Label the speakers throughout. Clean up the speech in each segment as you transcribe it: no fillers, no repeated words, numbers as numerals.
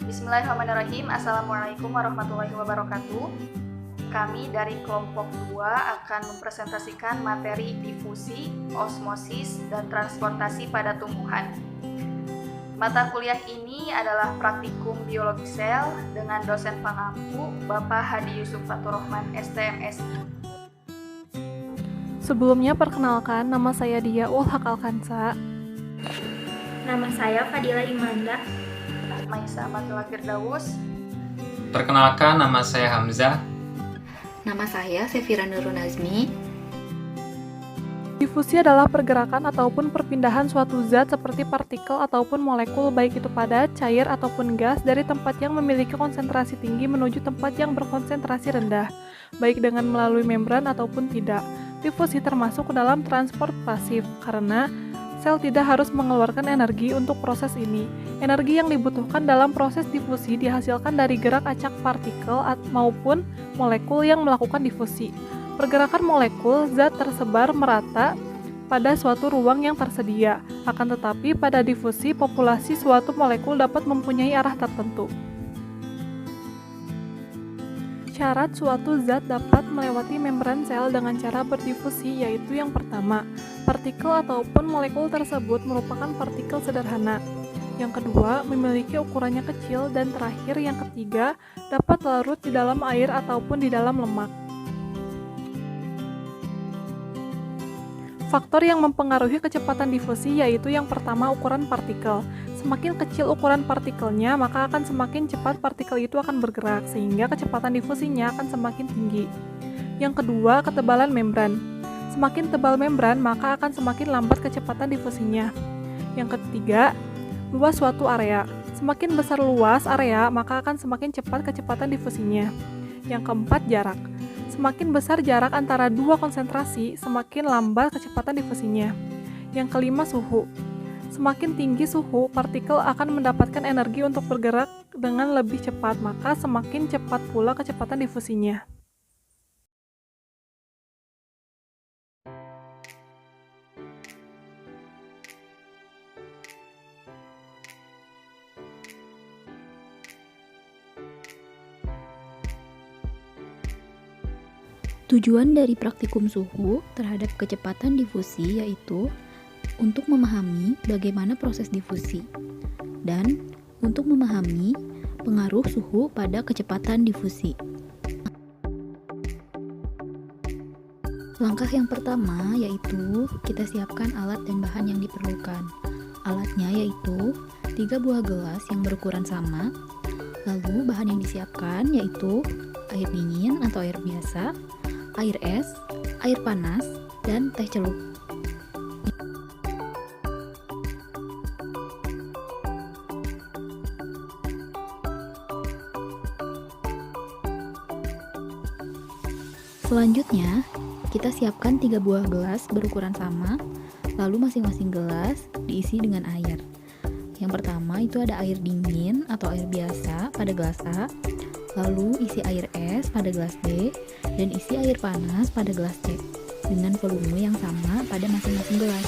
Speaker 1: Bismillahirrahmanirrahim. Assalamualaikum warahmatullahi wabarakatuh. Kami dari kelompok 2 akan mempresentasikan materi difusi, osmosis, dan transportasi pada tumbuhan. Mata kuliah ini adalah praktikum biologi sel dengan dosen pengampu Bapak Hadi Yusuf Faturrahman, STMSI.
Speaker 2: Sebelumnya perkenalkan, nama saya Dia Ulhak Alkansa.
Speaker 3: Nama saya Fadila Imanda.
Speaker 1: Maisa Matula Firdaus.
Speaker 4: Perkenalkan, nama saya Hamzah.
Speaker 5: Nama saya Sefira Nurun Azmi.
Speaker 2: Difusi adalah pergerakan ataupun perpindahan suatu zat seperti partikel ataupun molekul baik itu padat, cair, ataupun gas dari tempat yang memiliki konsentrasi tinggi menuju tempat yang berkonsentrasi rendah, baik dengan melalui membran ataupun tidak. Difusi termasuk dalam transport pasif karena sel tidak harus mengeluarkan energi untuk proses ini. Energi yang dibutuhkan dalam proses difusi dihasilkan dari gerak acak partikel maupun molekul yang melakukan difusi. Pergerakan molekul zat tersebar merata pada suatu ruang yang tersedia. Akan tetapi pada difusi populasi suatu molekul dapat mempunyai arah tertentu. Syarat suatu zat dapat melewati membran sel dengan cara berdifusi yaitu yang pertama, partikel ataupun molekul tersebut merupakan partikel sederhana. Yang kedua, memiliki ukurannya kecil, dan terakhir yang ketiga, dapat larut di dalam air ataupun di dalam lemak. Faktor yang mempengaruhi kecepatan difusi yaitu yang pertama, ukuran partikel. Semakin kecil ukuran partikelnya, maka akan semakin cepat partikel itu akan bergerak, sehingga kecepatan difusinya akan semakin tinggi. Yang kedua, ketebalan membran. Semakin tebal membran, maka akan semakin lambat kecepatan difusinya. Yang ketiga, luas suatu area. Semakin besar luas area, maka akan semakin cepat kecepatan difusinya. Yang keempat, jarak. Semakin besar jarak antara dua konsentrasi, semakin lambat kecepatan difusinya. Yang kelima, suhu. Semakin tinggi suhu, partikel akan mendapatkan energi untuk bergerak dengan lebih cepat, maka semakin cepat pula kecepatan difusinya.
Speaker 5: Tujuan dari praktikum suhu terhadap kecepatan difusi yaitu untuk memahami bagaimana proses difusi dan untuk memahami pengaruh suhu pada kecepatan difusi. Langkah yang pertama yaitu kita siapkan alat dan bahan yang diperlukan. Alatnya yaitu 3 buah gelas yang berukuran sama. Lalu bahan yang disiapkan yaitu air dingin atau air biasa, air es, air panas, dan teh celup. Selanjutnya, kita siapkan 3 buah gelas berukuran sama, lalu masing-masing gelas diisi dengan air. Yang pertama itu ada air dingin atau air biasa pada gelas A, lalu isi air es pada gelas B, dan isi air panas pada gelas C, dengan volume yang sama pada masing-masing gelas.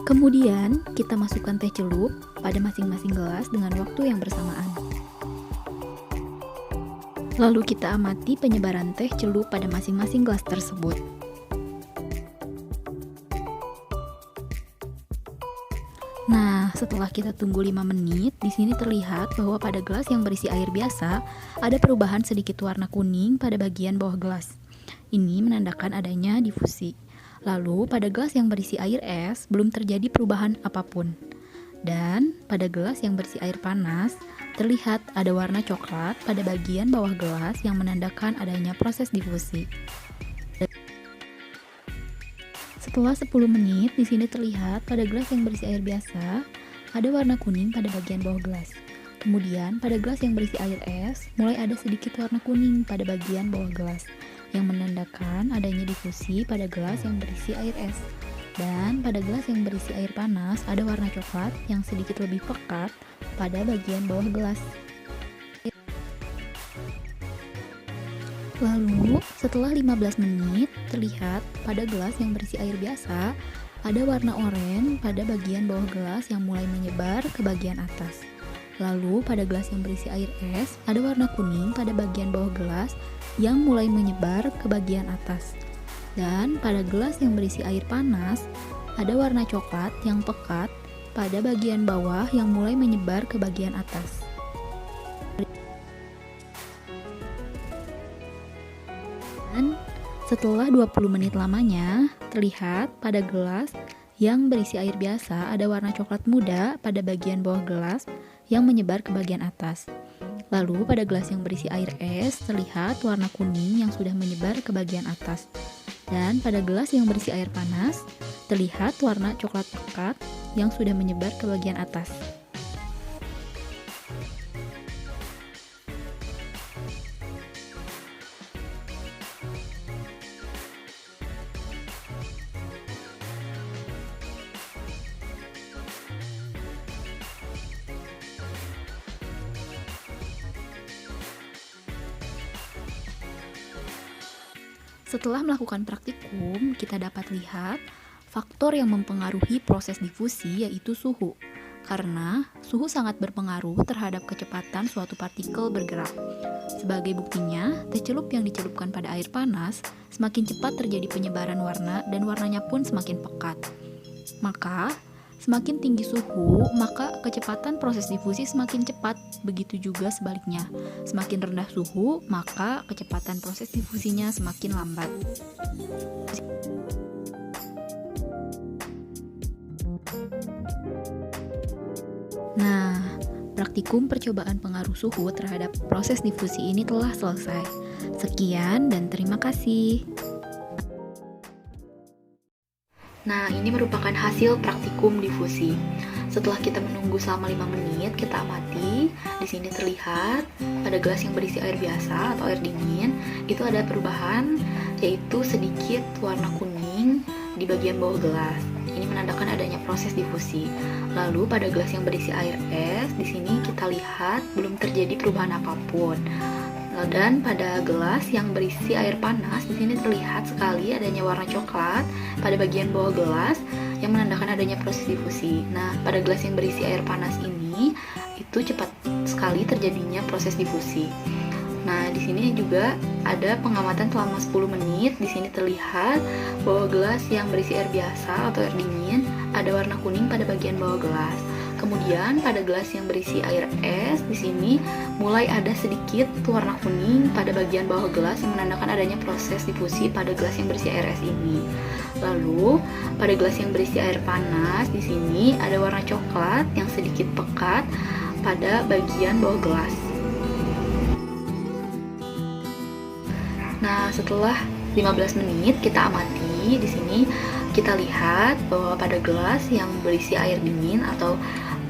Speaker 5: Kemudian, kita masukkan teh celup pada masing-masing gelas dengan waktu yang bersamaan. Lalu kita amati penyebaran teh celup pada masing-masing gelas tersebut. Nah, setelah kita tunggu 5 menit, di sini terlihat bahwa pada gelas yang berisi air biasa, ada perubahan sedikit warna kuning pada bagian bawah gelas. Ini menandakan adanya difusi. Lalu, pada gelas yang berisi air es, belum terjadi perubahan apapun. Dan pada gelas yang berisi air panas, terlihat ada warna coklat pada bagian bawah gelas yang menandakan adanya proses difusi. Setelah 10 menit, di sini terlihat pada gelas yang berisi air biasa, ada warna kuning pada bagian bawah gelas. Kemudian, pada gelas yang berisi air es, mulai ada sedikit warna kuning pada bagian bawah gelas, yang menandakan adanya difusi pada gelas yang berisi air es. Dan pada gelas yang berisi air panas, ada warna coklat yang sedikit lebih pekat pada bagian bawah gelas. Lalu, setelah 15 menit, terlihat pada gelas yang berisi air biasa, ada warna oranye pada bagian bawah gelas yang mulai menyebar ke bagian atas. Lalu, pada gelas yang berisi air es, ada warna kuning pada bagian bawah gelas yang mulai menyebar ke bagian atas. Dan pada gelas yang berisi air panas, ada warna coklat yang pekat pada bagian bawah yang mulai menyebar ke bagian atas. Dan setelah 20 menit lamanya, terlihat pada gelas yang berisi air biasa ada warna coklat muda pada bagian bawah gelas yang menyebar ke bagian atas. Lalu pada gelas yang berisi air es, terlihat warna kuning yang sudah menyebar ke bagian atas. Dan pada gelas yang berisi air panas, terlihat warna coklat pekat yang sudah menyebar ke bagian atas. Setelah melakukan praktikum, kita dapat lihat faktor yang mempengaruhi proses difusi yaitu suhu. Karena suhu sangat berpengaruh terhadap kecepatan suatu partikel bergerak. Sebagai buktinya, teh celup yang dicelupkan pada air panas semakin cepat terjadi penyebaran warna dan warnanya pun semakin pekat. Maka, semakin tinggi suhu, maka kecepatan proses difusi semakin cepat. Begitu juga sebaliknya. Semakin rendah suhu, maka kecepatan proses difusinya semakin lambat. Nah, praktikum percobaan pengaruh suhu terhadap proses difusi ini telah selesai. Sekian dan terima kasih. Nah, ini merupakan hasil praktikum difusi. Setelah kita menunggu selama 5 menit, kita amati. Di sini terlihat pada gelas yang berisi air biasa atau air dingin, itu ada perubahan, yaitu sedikit warna kuning di bagian bawah gelas. Ini menandakan adanya proses difusi. Lalu pada gelas yang berisi air es, di sini kita lihat belum terjadi perubahan apapun. Dan pada gelas yang berisi air panas, di sini terlihat sekali adanya warna coklat pada bagian bawah gelas yang menandakan adanya proses difusi. Nah, pada gelas yang berisi air panas ini, itu cepat sekali terjadinya proses difusi. Nah, di sini juga ada pengamatan selama 10 menit. Di sini terlihat bahwa gelas yang berisi air biasa atau air dingin ada warna kuning pada bagian bawah gelas. Kemudian pada gelas yang berisi air es, di sini mulai ada sedikit warna kuning pada bagian bawah gelas yang menandakan adanya proses difusi pada gelas yang berisi air es ini. Lalu pada gelas yang berisi air panas, di sini ada warna coklat yang sedikit pekat pada bagian bawah gelas. Nah, setelah 15 menit kita amati, di sini kita lihat bahwa pada gelas yang berisi air dingin atau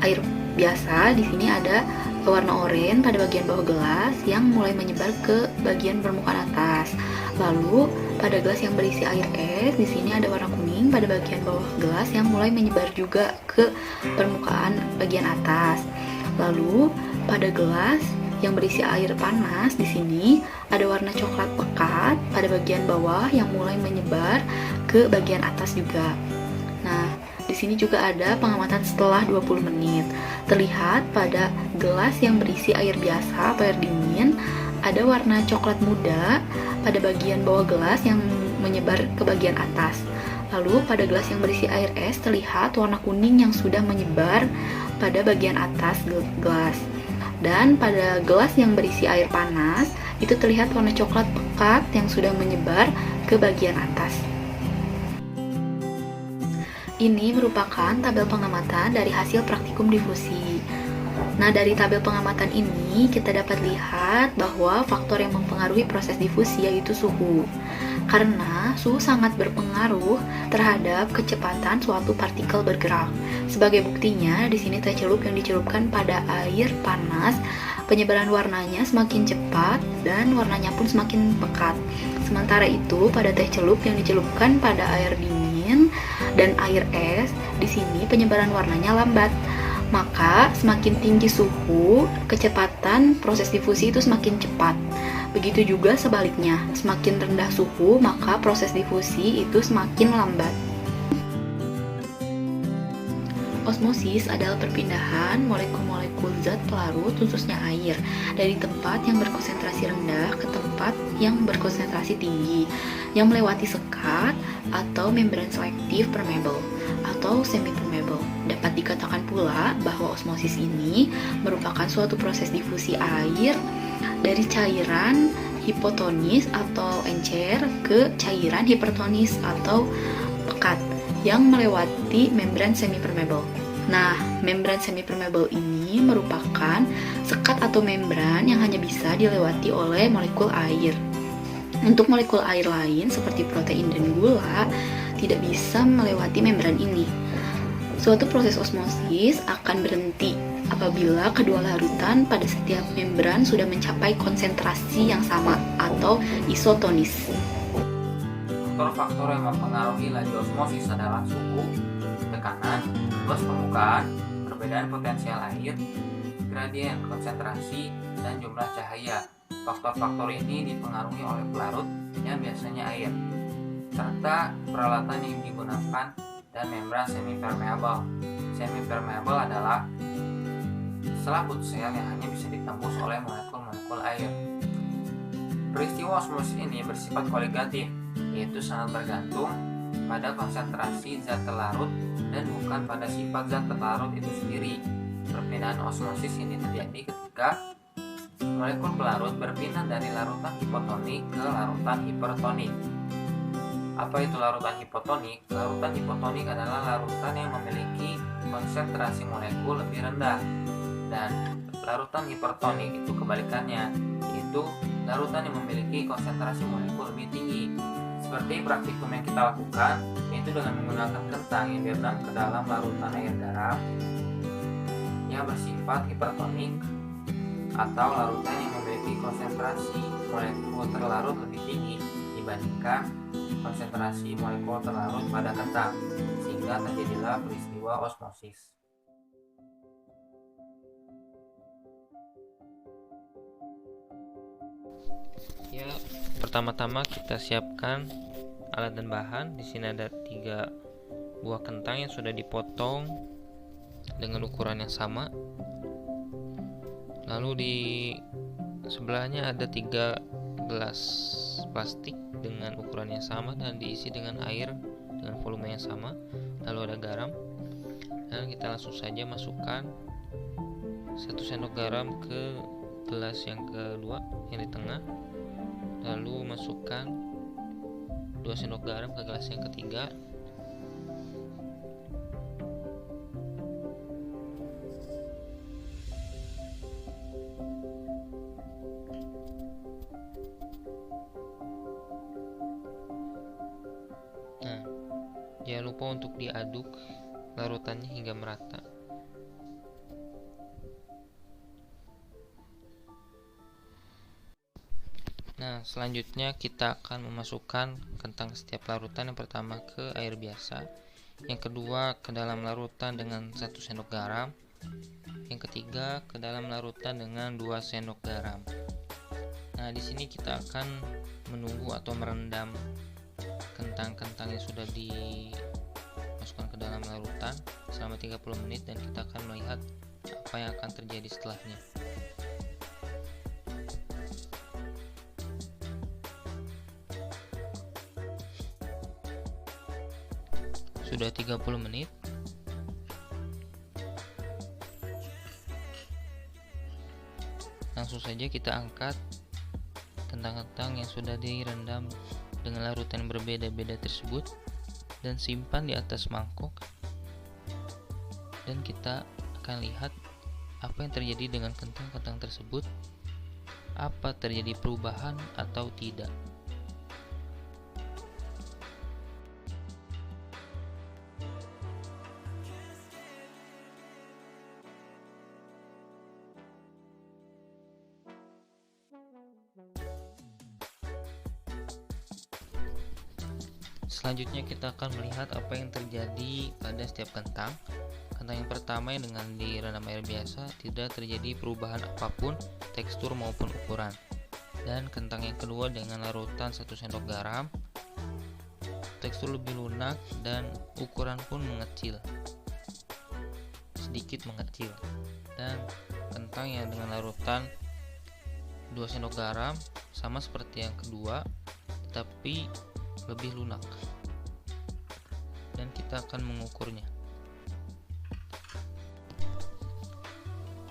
Speaker 5: air biasa, di sini ada warna oranye pada bagian bawah gelas yang mulai menyebar ke bagian permukaan atas. Lalu pada gelas yang berisi air es, di sini ada warna kuning pada bagian bawah gelas yang mulai menyebar juga ke permukaan bagian atas. Lalu pada gelas yang berisi air panas, di sini ada warna coklat pekat pada bagian bawah yang mulai menyebar ke bagian atas juga. Nah, di sini juga ada pengamatan setelah 20 menit. Terlihat pada gelas yang berisi air biasa atau air dingin ada warna coklat muda pada bagian bawah gelas yang menyebar ke bagian atas. Lalu pada gelas yang berisi air es terlihat warna kuning yang sudah menyebar pada bagian atas gelas. Dan pada gelas yang berisi air panas itu terlihat warna coklat pekat yang sudah menyebar ke bagian atas. Ini merupakan tabel pengamatan dari hasil praktikum difusi. Nah, dari tabel pengamatan ini kita dapat lihat bahwa faktor yang mempengaruhi proses difusi yaitu suhu. Karena suhu sangat berpengaruh terhadap kecepatan suatu partikel bergerak. Sebagai buktinya, di sini teh celup yang dicelupkan pada air panas, penyebaran warnanya semakin cepat dan warnanya pun semakin pekat. Sementara itu, pada teh celup yang dicelupkan pada air dingin dan air es, di sini penyebaran warnanya lambat. Maka semakin tinggi suhu, kecepatan proses difusi itu semakin cepat. Begitu juga sebaliknya, semakin rendah suhu, maka proses difusi itu semakin lambat. Osmosis adalah perpindahan molekul-molekul zat pelarut, khususnya air, dari tempat yang berkonsentrasi rendah ke tempat yang berkonsentrasi tinggi, yang melewati sekat atau membran selektif permeable atau semi-permeable. Dapat dikatakan pula bahwa osmosis ini merupakan suatu proses difusi air dari cairan hipotonis atau encer ke cairan hipertonis atau pekat yang melewati membran semi-permeable. Nah, membran semi-permeable ini merupakan sekat atau membran yang hanya bisa dilewati oleh molekul air. Untuk molekul air lain seperti protein dan gula tidak bisa melewati membran ini. Suatu proses osmosis akan berhenti apabila kedua larutan pada setiap membran sudah mencapai konsentrasi yang sama atau isotonis.
Speaker 4: Faktor-faktor yang mempengaruhi laju osmosis adalah suhu, tekanan, luas permukaan, perbedaan potensial air, gradien konsentrasi, dan jumlah cahaya. Faktor-faktor ini dipengaruhi oleh pelarut yang biasanya air, serta peralatan yang digunakan dan membran semi-permeable. Semi-permeable adalah selaput sel yang hanya bisa ditembus oleh molekul-molekul air. Peristiwa osmosis ini bersifat koligatif, yaitu sangat bergantung pada konsentrasi zat terlarut dan bukan pada sifat zat terlarut itu sendiri. Perpindahan osmosis ini terjadi ketika molekul pelarut berpindah dari larutan hipotonik ke larutan hipertonik. Apa itu larutan hipotonik? Larutan hipotonik adalah larutan yang memiliki konsentrasi molekul lebih rendah, dan larutan hipertonik itu kebalikannya, yaitu larutan yang memiliki konsentrasi molekul lebih tinggi. Seperti praktikum yang kita lakukan, yaitu dengan menggunakan kentang yang direndam ke dalam larutan air garam yang bersifat hipertonik, atau larutan yang memiliki konsentrasi molekul terlarut lebih tinggi dibandingkan konsentrasi molekul terlarut pada kentang, sehingga terjadilah peristiwa osmosis. Ya, pertama-tama kita siapkan alat dan bahan. Di sini ada 3 buah kentang yang sudah dipotong dengan ukuran yang sama. Lalu di sebelahnya ada 3 gelas plastik dengan ukuran yang sama dan diisi dengan air dengan volume yang sama. Lalu ada garam. Dan kita langsung saja masukkan 1 sendok garam ke gelas yang kedua yang di tengah. Lalu masukkan 2 sendok garam ke gelas yang ketiga. Nah, jangan lupa untuk diaduk larutannya hingga merata. Nah, selanjutnya kita akan memasukkan kentang ke setiap larutan. Yang pertama ke air biasa, yang kedua ke dalam larutan dengan 1 sendok garam, yang ketiga ke dalam larutan dengan 2 sendok garam. Nah, di sini kita akan menunggu atau merendam kentang-kentang yang sudah dimasukkan ke dalam larutan selama 30 menit dan kita akan melihat apa yang akan terjadi setelahnya. Sudah 30 menit. Langsung saja kita angkat kentang-kentang yang sudah direndam dengan larutan berbeda-beda tersebut.
Speaker 6: dan simpan di atas mangkok, dan kita akan lihat apa yang terjadi dengan kentang-kentang tersebut, apa terjadi perubahan atau tidak. Selanjutnya kita akan melihat apa yang terjadi pada setiap kentang. Kentang yang pertama yang dengan direndam air biasa tidak terjadi perubahan apapun tekstur maupun ukuran. Dan kentang yang kedua dengan larutan 1 sendok garam, tekstur lebih lunak dan ukuran pun mengecil, sedikit mengecil. Dan kentang yang dengan larutan 2 sendok garam sama seperti yang kedua, tetapi lebih lunak. Dan kita akan mengukurnya.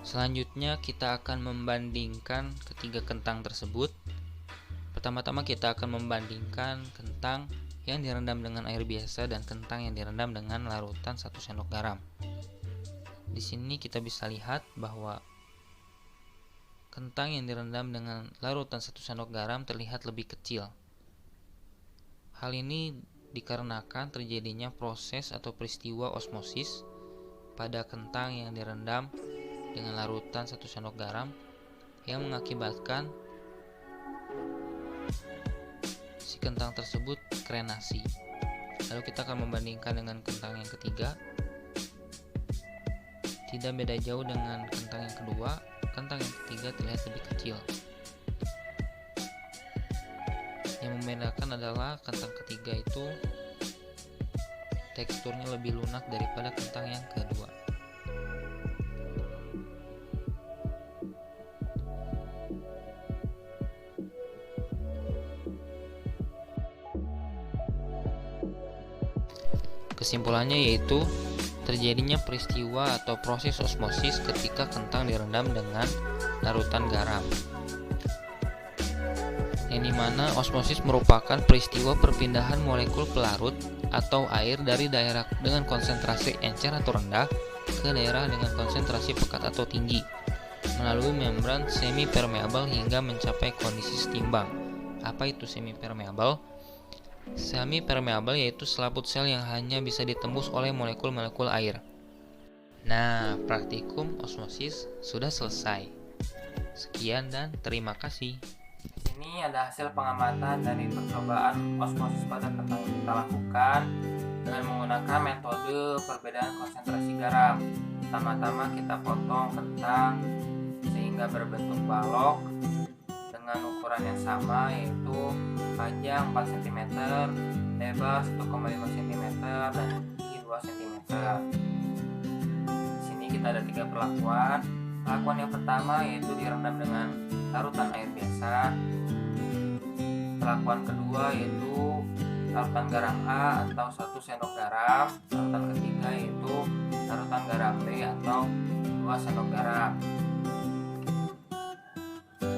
Speaker 6: Selanjutnya kita akan membandingkan ketiga kentang tersebut. Pertama-tama kita akan membandingkan kentang yang direndam dengan air biasa dan kentang yang direndam dengan larutan 1 sendok garam. Di sini kita bisa lihat bahwa kentang yang direndam dengan larutan 1 sendok garam terlihat lebih kecil. Hal ini dikarenakan terjadinya proses atau peristiwa osmosis pada kentang yang direndam dengan larutan 1 sendok garam yang mengakibatkan si kentang tersebut krenasi. Lalu kita akan membandingkan dengan kentang yang ketiga. Tidak beda jauh dengan kentang yang kedua, kentang yang ketiga terlihat lebih kecil. Yang membedakan adalah kentang ketiga itu teksturnya lebih lunak daripada kentang yang kedua. Kesimpulannya yaitu terjadinya peristiwa atau proses osmosis ketika kentang direndam dengan larutan garam, yang dimana osmosis merupakan peristiwa perpindahan molekul pelarut atau air dari daerah dengan konsentrasi encer atau rendah ke daerah dengan konsentrasi pekat atau tinggi melalui membran semi permeabel hingga mencapai kondisi setimbang. Apa itu semi permeabel? Semi permeabel yaitu selaput sel yang hanya bisa ditembus oleh molekul-molekul air. Nah, praktikum osmosis sudah selesai. Sekian dan terima kasih.
Speaker 4: Ini ada hasil pengamatan dari percobaan osmosis pada kentang yang kita lakukan dengan menggunakan metode perbedaan konsentrasi garam. Pertama-tama kita potong kentang sehingga berbentuk balok dengan ukuran yang sama, yaitu panjang 4 cm, lebar 1,5 cm, dan tinggi 2 cm. Di sini kita ada 3 perlakuan. Perlakuan yang pertama yaitu direndam dengan larutan air biasa. Perlakuan kedua yaitu larutan garam A atau 1 sendok garam. Larutan ketiga yaitu larutan garam B atau 2 sendok garam.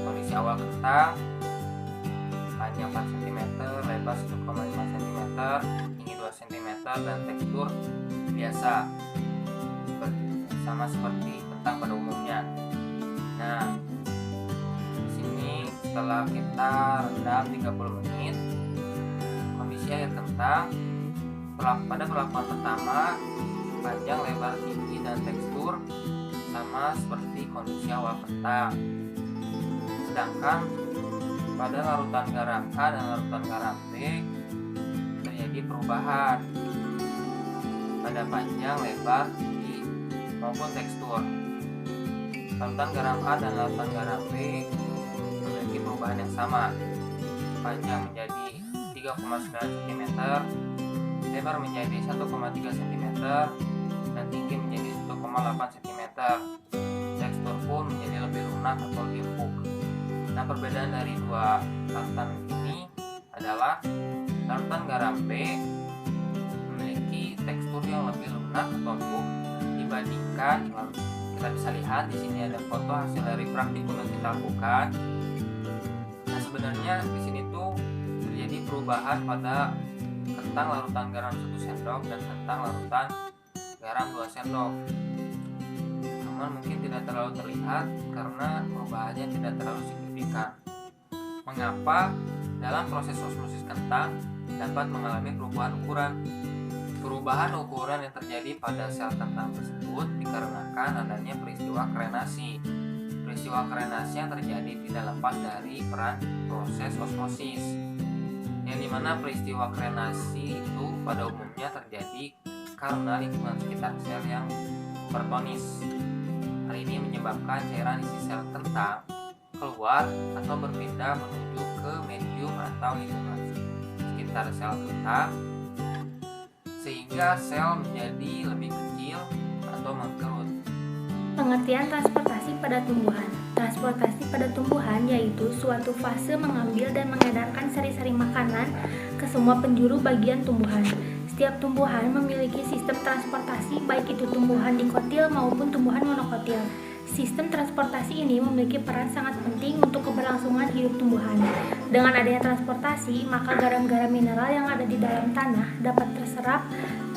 Speaker 4: Kondisi awal kentang panjang 4 cm, lebar 1,5 cm, tinggi 2 cm, dan tekstur biasa sama seperti kentang pada umumnya. Nah, di sini setelah kita rendam 30 menit, kondisi air kentang pada perlakuan pertama panjang, lebar, tinggi, dan tekstur sama seperti kondisi awal kentang. Sedangkan pada larutan garam A dan larutan garam B terjadi perubahan pada panjang, lebar, tinggi, maupun tekstur. Larutan garam A dan larutan garam B memiliki perubahan yang sama. Panjang menjadi 3,9 cm, lebar menjadi 1,3 cm, dan tinggi menjadi 1,8 cm. Tekstur pun menjadi lebih lunak atau lebih empuk. Nah, perbedaan dari dua larutan ini adalah larutan garam B memiliki tekstur yang lebih lunak atau empuk dibandingkan, kita bisa lihat di sini ada foto hasil dari praktikum yang kita lakukan. Nah, sebenarnya di sini tuh terjadi perubahan pada kentang larutan garam 1 sendok dan kentang larutan garam 2 sendok. Namun mungkin tidak terlalu terlihat karena perubahannya tidak terlalu signifikan. Mengapa? Dalam proses osmosis kentang dapat mengalami perubahan ukuran. Perubahan ukuran yang terjadi pada sel kentang tersebut dikarenakan adanya peristiwa krenasi. Peristiwa krenasi yang terjadi tidak lepas dari peran proses osmosis, yang dimana peristiwa krenasi itu pada umumnya terjadi karena lingkungan sekitar sel yang bertonis. Hal ini menyebabkan cairan isi sel kentang keluar atau berpindah menuju ke medium atau lingkungan sekitar sel kentang, sehingga sel menjadi lebih kecil atau mengkerut.
Speaker 3: Pengertian transportasi pada tumbuhan. Transportasi pada tumbuhan yaitu suatu fase mengambil dan mengedarkan sari-sari makanan ke semua penjuru bagian tumbuhan. Setiap tumbuhan memiliki sistem transportasi, baik itu tumbuhan dikotil maupun tumbuhan monokotil. Sistem transportasi ini memiliki peran sangat penting untuk keberlangsungan hidup tumbuhan. Dengan adanya transportasi, maka garam-garam mineral yang ada di dalam tanah dapat terserap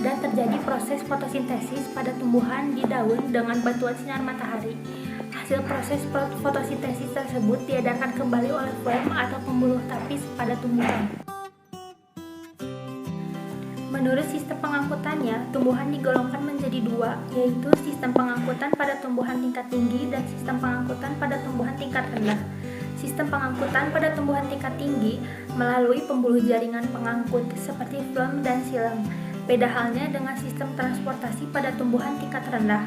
Speaker 3: dan terjadi proses fotosintesis pada tumbuhan di daun dengan bantuan sinar matahari. Hasil proses fotosintesis tersebut diedarkan kembali oleh floem atau pembuluh tapis pada tumbuhan. Menurut sistem pengangkutannya, tumbuhan digolongkan menjadi dua, yaitu sistem pengangkutan pada tumbuhan tingkat tinggi dan sistem pengangkutan pada tumbuhan tingkat rendah. Sistem pengangkutan pada tumbuhan tingkat tinggi melalui pembuluh jaringan pengangkut seperti floem dan xilem. Beda halnya dengan sistem transportasi pada tumbuhan tingkat rendah.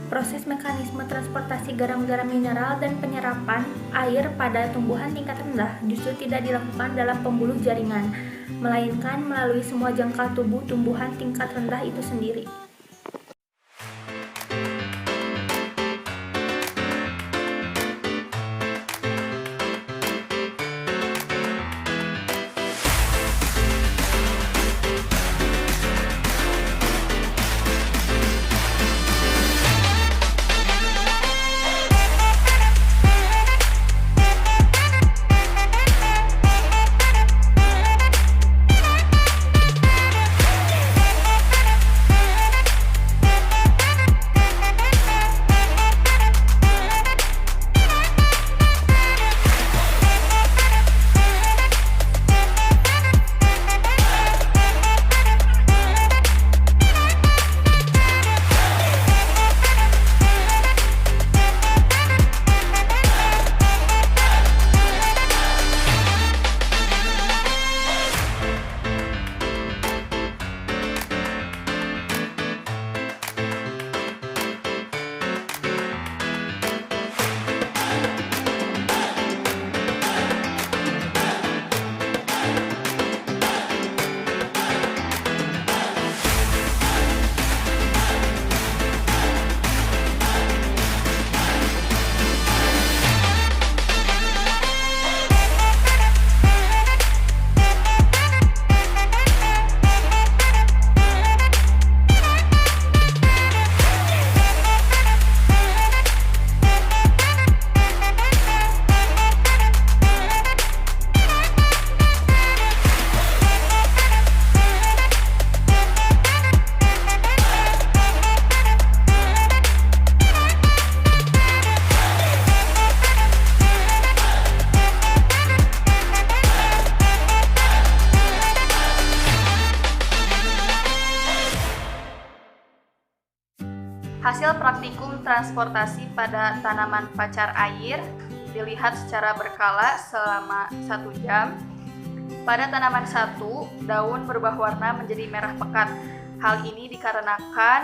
Speaker 3: Proses mekanisme transportasi garam-garam mineral dan penyerapan air pada tumbuhan tingkat rendah justru tidak dilakukan dalam pembuluh jaringan, melainkan melalui semua jangkal tubuh tumbuhan tingkat rendah itu sendiri.
Speaker 1: Hasil praktikum transportasi pada tanaman pacar air dilihat secara berkala selama 1 jam. Pada tanaman 1, daun berubah warna menjadi merah pekat. Hal ini dikarenakan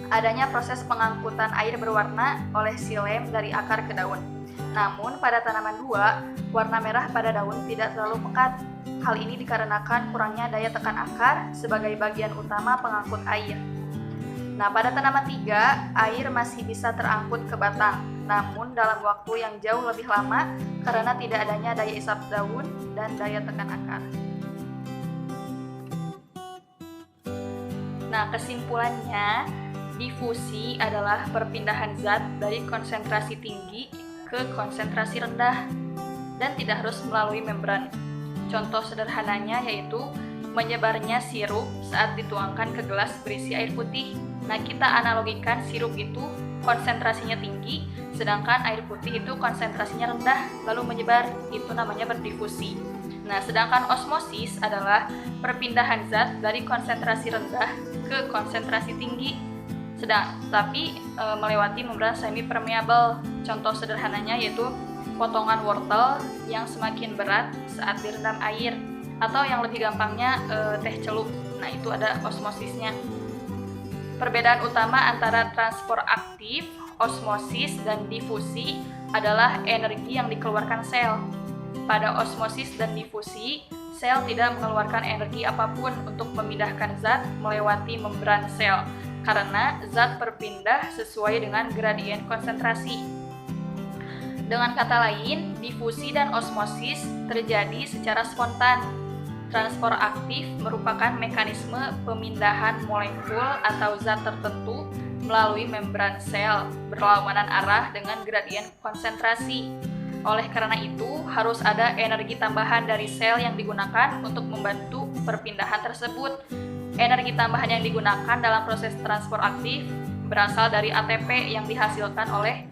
Speaker 1: adanya proses pengangkutan air berwarna oleh xilem dari akar ke daun. Namun pada tanaman 2, warna merah pada daun tidak terlalu pekat. Hal ini dikarenakan kurangnya daya tekan akar sebagai bagian utama pengangkut air. Nah, pada tanaman 3, air masih bisa terangkut ke batang, namun dalam waktu yang jauh lebih lama karena tidak adanya daya isap daun dan daya tekan akar. Nah, kesimpulannya, difusi adalah perpindahan zat dari konsentrasi tinggi ke konsentrasi rendah dan tidak harus melalui membran. Contoh sederhananya yaitu menyebarnya sirup saat dituangkan ke gelas berisi air putih. Nah, kita analogikan sirup itu konsentrasinya tinggi, sedangkan air putih itu konsentrasinya rendah, lalu menyebar, itu namanya berdifusi. Nah, sedangkan osmosis adalah perpindahan zat dari konsentrasi rendah ke konsentrasi tinggi, tapi melewati membran semi permeabel. Contoh sederhananya yaitu potongan wortel yang semakin berat saat direndam air, atau yang lebih gampangnya teh celup. Nah, itu ada osmosisnya. Perbedaan utama antara transport aktif, osmosis, dan difusi adalah energi yang dikeluarkan sel. Pada osmosis dan difusi, sel tidak mengeluarkan energi apapun untuk memindahkan zat melewati membran sel, karena zat berpindah sesuai dengan gradien konsentrasi. Dengan kata lain, difusi dan osmosis terjadi secara spontan. Transport aktif merupakan mekanisme pemindahan molekul atau zat tertentu melalui membran sel berlawanan arah dengan gradien konsentrasi. Oleh karena itu, harus ada energi tambahan dari sel yang digunakan untuk membantu perpindahan tersebut. Energi tambahan yang digunakan dalam proses transport aktif berasal dari ATP yang dihasilkan oleh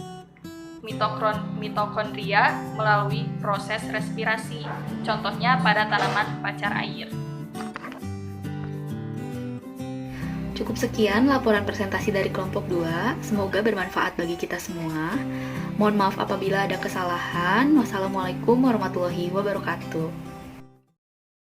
Speaker 1: mitokondria melalui proses respirasi. Contohnya pada tanaman pacar air.
Speaker 5: Cukup sekian laporan presentasi dari kelompok 2. Semoga bermanfaat bagi kita semua. Mohon maaf apabila ada kesalahan. Wassalamualaikum warahmatullahi wabarakatuh.